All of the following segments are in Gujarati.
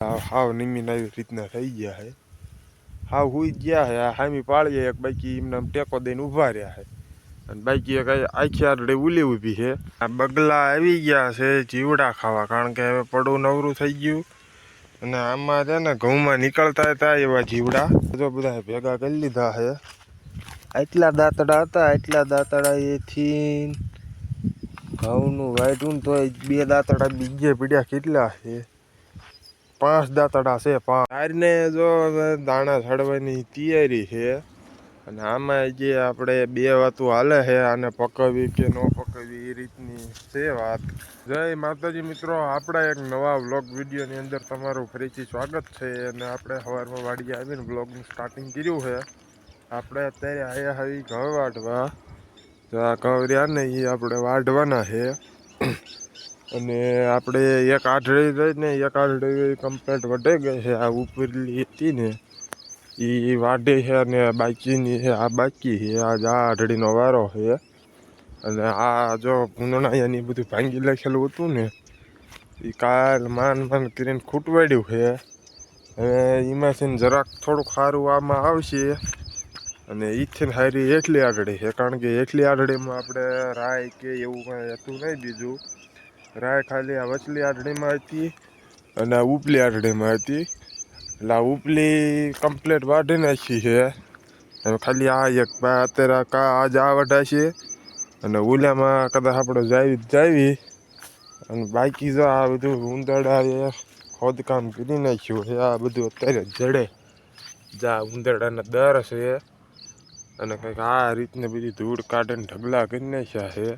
હાવ નિમીન આવી રીતના થઈ ગયા છે. હાવ હુઈ ગયા છે. આ હામી પાળીએ એક બાકી એમને ટેકો દઈને ઊભા રહ્યા છે અને બાકી એક આખી આરડે ઊભી છે. આ બગલા આવી ગયા છે જીવડા ખાવા, કારણ કે હવે પડું નવરું થઈ ગયું અને આમાં છે ને ઘઉંમાં નીકળતા હતા એવા જીવડા જો બધા ભેગા કરી લીધા છે. આટલા દાંતડા હતા, આટલા દાંતડા એથી ઘઉંનું વાઢું તો બે દાંતડા બીજે પીડ્યા કેટલા છે, 5 દાંતડા છે. તારને જો દાણા છડવાની તૈયારી છે અને આમાં જે આપણે બે વાતો હાલે છે, આને પકવવી કે ન પકવવી એ રીતની છે વાત. જય માતાજી મિત્રો, આપણા એક નવા વ્લોગ વિડીયોની અંદર તમારું ફરીથી સ્વાગત છે. અને આપણે સવારમાં વાડીએ આવીને વ્લોગનું સ્ટાર્ટિંગ કર્યું છે. આપણે અત્યારે આવ્યા આવી ઘઉં વાઢવા, તો આ ઘઉં રહ્યા ને એ આપણે વાઢવાના છે અને આપણે એક આઢળી રહીને એક આઢળી કમ્પ્લીટ વઢે ગઈ છે. આ ઉપરલી હતી ને એ વાઢે છે અને બાકીની છે આ બાકી છે. આ આઢળીનો વારો છે અને આ જો ભૂંદણાની બધું ભાંગી લખેલું હતું ને એ કાલ માન કરીને ખૂટવાડ્યું છે. હવે એમાંથી જરાક થોડુંક સારું આમાં આવશે અને ઈથી સારી એટલી આઢળી છે, કારણ કે એટલી આઢળીમાં આપણે રાય કે એવું કંઈ હતું નહીં. બીજું રાય ખાલી આ વચલી આઢળીમાં હતી અને આ ઉપલી આઢળીમાં હતી. એટલે આ ઉપલી કમ્પ્લીટ વાઢી નાખી છે. હવે ખાલી આ એક અત્યારે આજ આ વઢાશે અને ઓલામાં કદાચ આપણે જાવી અને બાકી જો આ બધું ઉંદરડા એ ખોદકામ કરી નાખ્યું છે. આ બધું અત્યારે જડે જા ઉંદરડાના દર છે અને કંઈક આ રીતને બધી ધૂળ કાઢીને ઢગલા કરી નાખ્યા છે.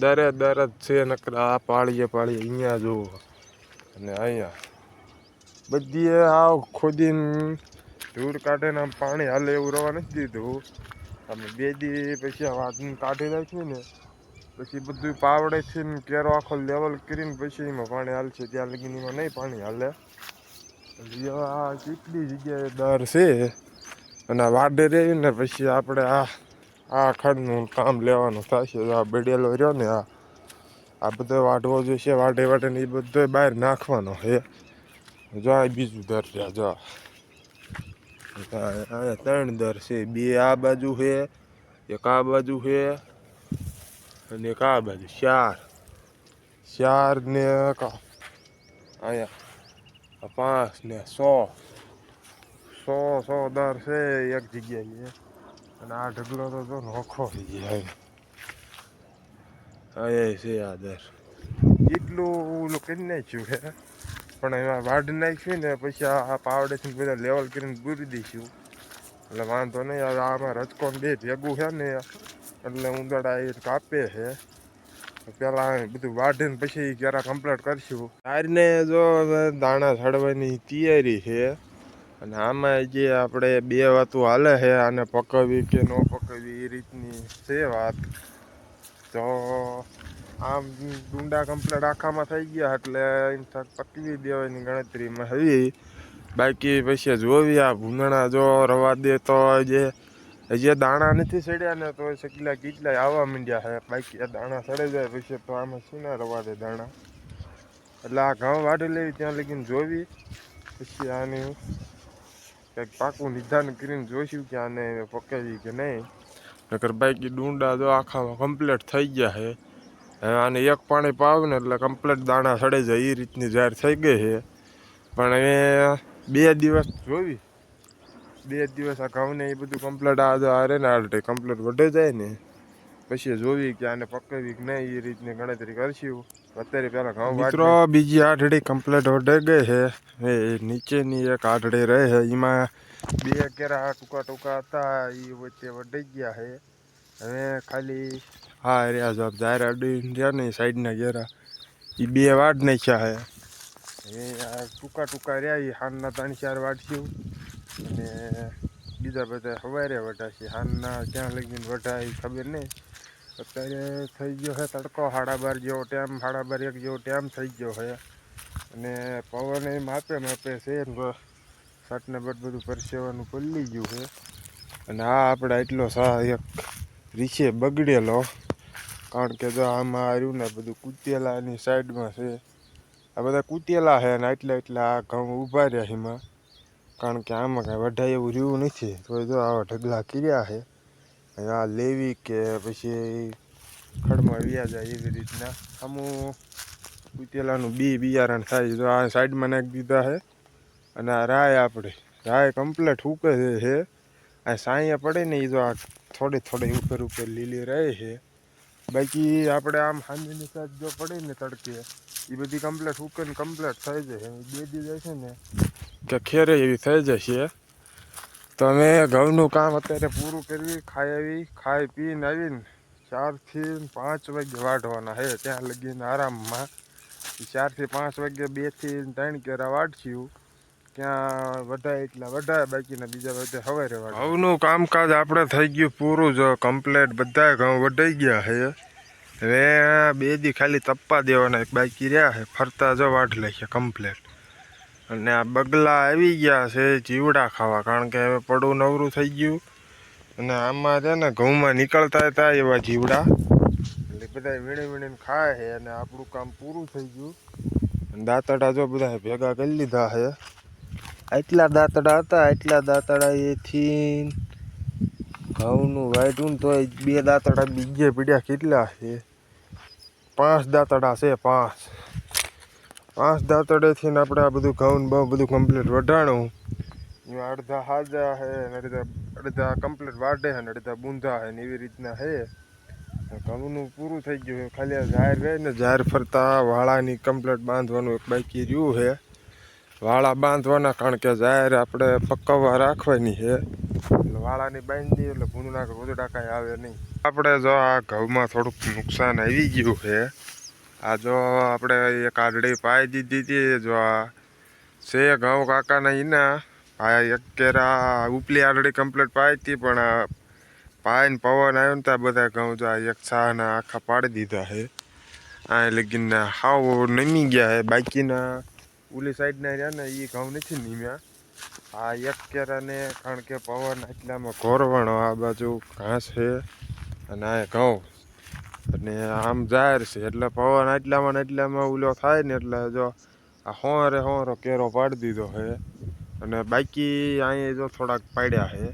દરે દર જ છે, નકર આ પાળીએ અહીંયા જુઓ અને અહીંયા બધી આવ ખોદીને ધૂળ કાઢીને આમ પાણી હાલે એવું રવા નથી દીધું. અમે 2 દી પછી વાદને કાઢી નાખ્યું ને પછી બધું પાવડેથી ને કેરો આખો લેવલ કરીને પછી એમાં પાણી હાલશે. ત્યાં લગીને એમાં નહીં પાણી હાલે. એટલે આ કેટલી જગ્યાએ દર છે અને આ વાડે રહી ને પછી આપણે આ ખડનું કામ લેવાનું થશે. આ બેડેલો રહ્યો ને આ બધો વાઢવો જોઈશે. વાઢે ને એ બધો બહાર નાખવાનો છે. જો આ બીજું દર રહ્યા, જો અહીંયા 3 દર છે. 2 આ બાજુ છે, એક આ બાજુ છે અને એક આ બાજુ. 4 ને અહીંયા 5 ને 100 દર છે એક જગ્યાએ. અને આ ઢગલો તો જો નોખો થઈ જાય. અહીંયા છે આ દર એટલું ઓલું કરી નાખ્યું છે, પણ એમાં વાઢ નાખ્યું ને પછી આ પાવડેથી બધા લેવલ કરીને પૂરી દઈશું એટલે વાંધો નહીં. હવે આમાં રચકો બે ભેગું છે ને એટલે ઉંદરડા એ કાપે છે. પેલા બધું વાઢીને પછી ક્યારે કમ્પ્લીટ કરશું. તારને જો દાણા છડવાની તૈયારી છે અને આમાં જે આપણે બે વાતો હાલે છે, આને પકવવી કે ન પકવવી એ રીતની છે વાત. તો આમ ડુંડા કમ્પ્લીટ આખામાં થઈ ગયા એટલે પકવી દેવાની ગણતરીમાં હતી. બાકી પછી જોવી આ ભૂંગણા જો રવા દે તો જે દાણા નથી સડ્યા ને તો કેટલા આવવા માંડ્યા છે. બાકી આ દાણા સડી જાય પછી તો આમાં શું ના રવા દે દાણા. એટલે આ ઘઉં વાઢી લેવી ત્યાં લગીને જોવી, પછી આની કંઈક પાકું નિદાન કરીને જોઈશું કે આને પકાવી કે નહીં. નકર બાકી ડુંડા જો આખામાં કમ્પ્લીટ થઈ ગયા છે. હવે આને એક પાણી પાવ ને એટલે કમ્પ્લીટ દાણા સડી જાય એ રીતની જાહેર થઈ ગઈ છે. પણ હવે 2 દિવસ જોવી, 2 દિવસ આ ઘઉંને એ બધું કમ્પ્લીટ આ રે ને આ કમ્પ્લીટ વઢે જાય ને પછી જોવી કે આને પકવી કે નહીં એ રીતની ગણતરી કરશું. અત્યારે પેલા ઘઉં મિત્રો બીજી આઢળી કમ્પ્લીટ વઢે ગઈ છે. એ નીચેની એક આઢળી રહે છે, એમાં 2 કેરા ટૂંકા હતા એ વચ્ચે વઢી ગયા છે. હવે ખાલી હા રહ્યા જો જાહેર અડી રહ્યા ને સાઈડના ઘેરા એ 2 વાઢ નાખ્યા છે. હવે આ ટૂંકા રહ્યા એ હાનના 3-4 વાઢશું અને બીજા બધા સવારે વઢાશે. હાનના ક્યાં લગીને વઢાય ખબર નહીં. અત્યારે થઈ ગયો છે તડકો 12:30 જેવો ટાઈમ, 12:30-1 જેવો ટાઈમ થઈ ગયો છે અને પવન એ માપે છે. સટને બટ બધું પરસેવાનું પલ્લી ગયું છે અને આ આપણે એટલો એક રીછે બગડેલો, કારણ કે જો આમાં આવ્યું ને બધું કૂતેલાની સાઈડમાં છે આ બધા કૂટેલા છે અને એટલા ઘઉં ઊભા રહ્યા એમાં, કારણ કે આમાં કાંઈ વઢાય એવું રહ્યું નથી. તો જો આવા ઢગલા કર્યા છે, આ લેવી કે પછી ખડમાં વ્યા જાય એવી રીતના અમુક કૂટેલાનું બિયારણ થાય. જો આ સાઈડમાં નાખી દીધા છે અને આ રાય કમ્પ્લેટ ઉકે છે. આ સાંયા પડે ને એ જો આ થોડી ઉપર લીલી રહે છે. બાકી આપણે આમ સાંજની સાઈડ જો પડે ને તડકે એ બધી કમ્પ્લેટ ઉકે ને કમ્પ્લેટ થઈ જાય. 2 દી જાય છે ને કે ખેરે એવી થઈ જશે. તો અમે ઘઉંનું કામ અત્યારે પૂરું કરવી, ખાઈ પીને આવીને 4 થી 5 વાગે વાઢવાના છે. ત્યાં લગીને આરામમાં 4 થી 5 વાગે 2 થી 3 કેરા વાઢશું. ક્યાં વઢાય એટલા વઢાય, બાકીના બીજા બધે સવારે વાઢે. ઘઉંનું કામકાજ આપણે થઈ ગયું પૂરું, જો કમ્પ્લેટ બધા ઘઉં વઢાઈ ગયા છે. હવે 2 દી ખાલી તપવા દેવાના બાકી રહ્યા છે. ફરતા જો વાઢ લઈએ કમ્પ્લેટ. અને આ બગલા આવી ગયા છે જીવડા ખાવા, કારણ કે હવે પડું નવરું થઈ ગયું. અને આમાં છે ને ઘઉંમાં નીકળતા હતા એવા જીવડા, એટલે બધા વીણીને ખાય છે. અને આપણું કામ પૂરું થઈ ગયું. દાંતડા જો બધા ભેગા કરી લીધા છે. એટલા દાંતડા હતા, એટલા દાંતડા એથી ઘઉંનું વાઢું તો 2 દાંતડા બીજે પીડ્યા. કેટલા છે? 5 દાંતડા છે. 5 દાંતડેથી ને આપણે આ બધું ઘઉં બધું કમ્પ્લીટ વઢાણું. એમાં અડધા હાજા છે ને અડધા કમ્પ્લીટ વાઢે છે ને અડધા બૂંધા છે ને એવી રીતના છે. ઘઉંનું પૂરું થઈ ગયું. ખાલી આ ઝાર રહે ને ઝાર ફરતા વાળાની કમ્પ્લીટ બાંધવાનું એક બાકી રહ્યું છે. વાળા બાંધવાના, કારણ કે ઝાર આપણે પકવવા રાખવાની છે. એટલે વાળાની બાંધી એટલે ભૂંદના રોજડા કાંઈ આવે નહીં. આપણે જો આ ઘઉંમાં થોડુંક નુકસાન આવી ગયું છે. આ જો આપણે એક આડડી પાઈ દીધી હતી. જો આ છે ઘઉં કાકાના એના આ એક કેરા ઉપલી આડડી કમ્પ્લીટ પાઈ હતી, પણ પાઈને પવન આવ્યો ને ત્યાં બધા ઘઉં જો એક છાના આખા પાડી દીધા છે. આ લગીને હાવ નમી ગયા છે. બાકીના ઓલી સાઈડના રહ્યા ને એ ઘઉં નથી નીમ્યા. આ એક કેરાને કારણ કે પવન એટલામાં ઘોરવાણો, આ બાજુ ઘાસ છે અને આ ઘઉં અને આમ જાહેર છે. એટલે પવન એટલામાં ઓલો થાય ને એટલે જો આ હોરો કેરો પાડી દીધો છે. અને બાકી અહીંયા જો થોડાક પાડ્યા છે,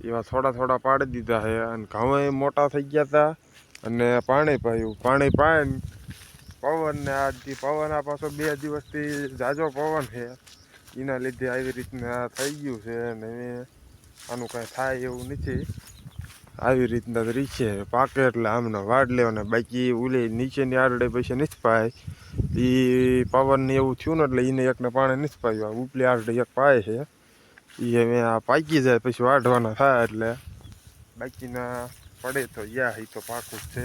એવા થોડા પાડી દીધા છે. અને ઘઉં મોટા થઈ ગયા હતા અને પાણી પાઈને પવન ને આજથી પવન આ પાછો 2 દિવસથી ઝાઝો પવન છે, એના લીધે આવી રીતના થઈ ગયું છે. અને આનું કાંઈ થાય એવું નથી. આવી રીતના રીછે પાકે એટલે આમને વાડ લેવાના. બાકી ઓલી નીચેની આરડે પછી નથી પાય. એ પવન ને એવું થયું ને એટલે એને એકને પાણી નથી પાયું. ઉપલી આરડે એક પાય છે, એ હવે આ પાકી જાય પછી વાઢવાના થાય. એટલે બાકીના પડે તો એ તો પાકું જ છે.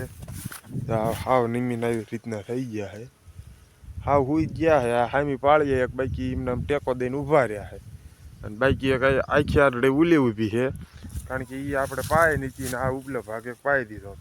હાવ નીમીને આવી રીતના થઈ ગયા છે. હાવ હુઈ ગયા છે. આ હામી પાળીએ એક બાકી એમને ટેકો દઈને ઊભા રહ્યા છે. અને બાકી એક આખી આરડે ઊભી છે, કારણ કે એ આપણે પાય નીચે આ ઉપલો ભાગે પાઈ દીધો હતો.